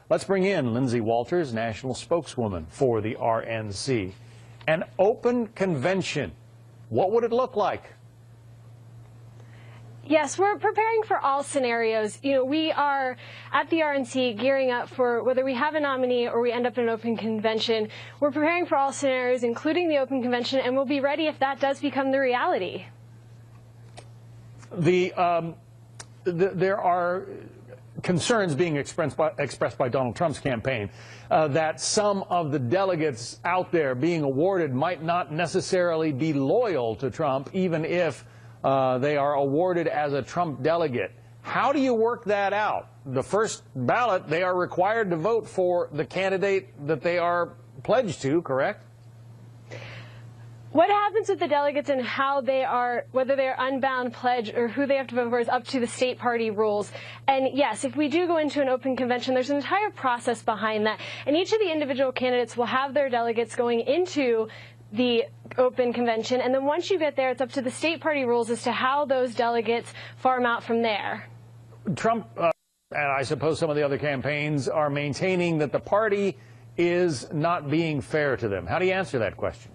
Let's bring in Lindsay Walters, national spokeswoman for the RNC. An open convention, what would it look like? Yes, we're preparing for all scenarios. We are at the RNC gearing up for whether we have a nominee or we end up in an open convention. We're preparing for all scenarios, including the open convention, and we'll be ready if that does become the reality. There are concerns being expressed by Donald Trump's campaign that some of the delegates out there being awarded might not necessarily be loyal to Trump, even if they are awarded as a Trump delegate. How do you work that out? The first ballot, they are required to vote for the candidate that they are pledged to, correct? What happens with the delegates and how they are, whether they're unbound pledge or who they have to vote for, is up to the state party rules. And yes, if we do go into an open convention, there's an entire process behind that. And each of the individual candidates will have their delegates going into the open convention. And then once you get there, it's up to the state party rules as to how those delegates farm out from there. Trump, and I suppose some of the other campaigns, are maintaining that the party is not being fair to them. How do you answer that question?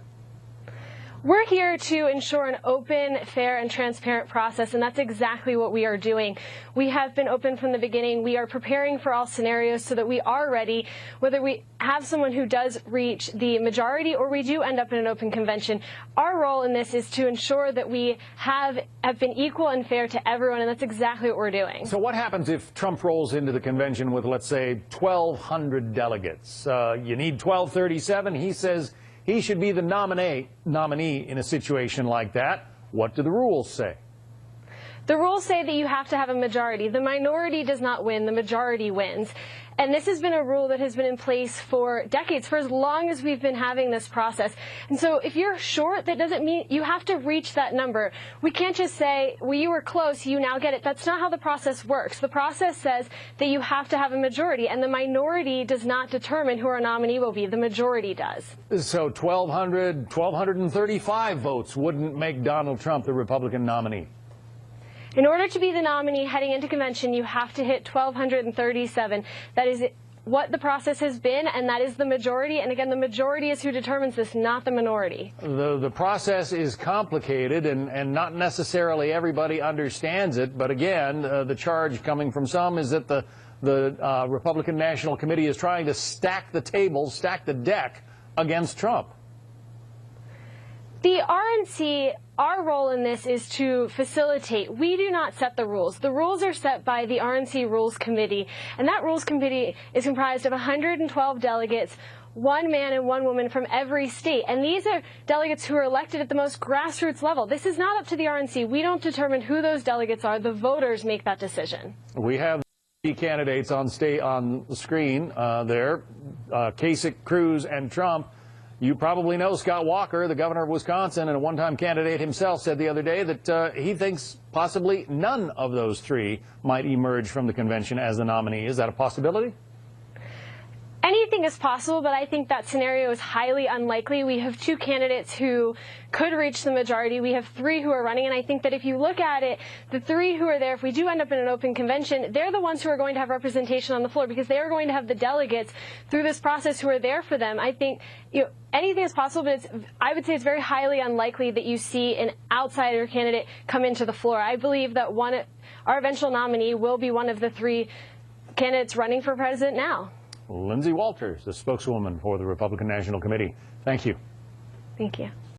We're here to ensure an open, fair, and transparent process, and that's exactly what we are doing. We have been open from the beginning. We are preparing for all scenarios so that we are ready, whether we have someone who does reach the majority or we do end up in an open convention. Our role in this is to ensure that we have been equal and fair to everyone, and that's exactly what we're doing. So what happens if Trump rolls into the convention with, let's say, 1,200 delegates? You need 1,237. He says he should be the nominee in a situation like that. What do the rules say? The rules say that you have to have a majority. The minority does not win, the majority wins. And this has been a rule that has been in place for decades, for as long as we've been having this process. And so if you're short, that doesn't mean you have to reach that number. We can't just say, well, you were close, you now get it. That's not how the process works. The process says that you have to have a majority, and the minority does not determine who our nominee will be. The majority does. So 1,235 votes wouldn't make Donald Trump the Republican nominee. In order to be the nominee heading into convention, you have to hit 1,237. That is what the process has been, and that is the majority. And again, the majority is who determines this, not the minority. The process is complicated, and not necessarily everybody understands it. But again, the charge coming from some is that the Republican National Committee is trying to stack the table, stack the deck against Trump. The RNC, our role in this is to facilitate. We do not set the rules. The rules are set by the RNC Rules Committee, and that Rules Committee is comprised of 112 delegates, one man and one woman from every state. And these are delegates who are elected at the most grassroots level. This is not up to the RNC. We don't determine who those delegates are. The voters make that decision. We have the candidates on the screen there, Kasich, Cruz, and Trump. You probably know Scott Walker, the governor of Wisconsin, and a one-time candidate himself, said the other day that he thinks possibly none of those three might emerge from the convention as the nominee. Is that a possibility? Anything is possible, but I think that scenario is highly unlikely. We have two candidates who could reach the majority. We have three who are running, and I think that if you look at it, the three who are there, if we do end up in an open convention, they're the ones who are going to have representation on the floor because they are going to have the delegates through this process who are there for them. I think anything is possible, but I would say it's very highly unlikely that you see an outsider candidate come into the floor. I believe that our eventual nominee will be one of the three candidates running for president now. Lindsay Walters, the spokeswoman for the Republican National Committee. Thank you. Thank you.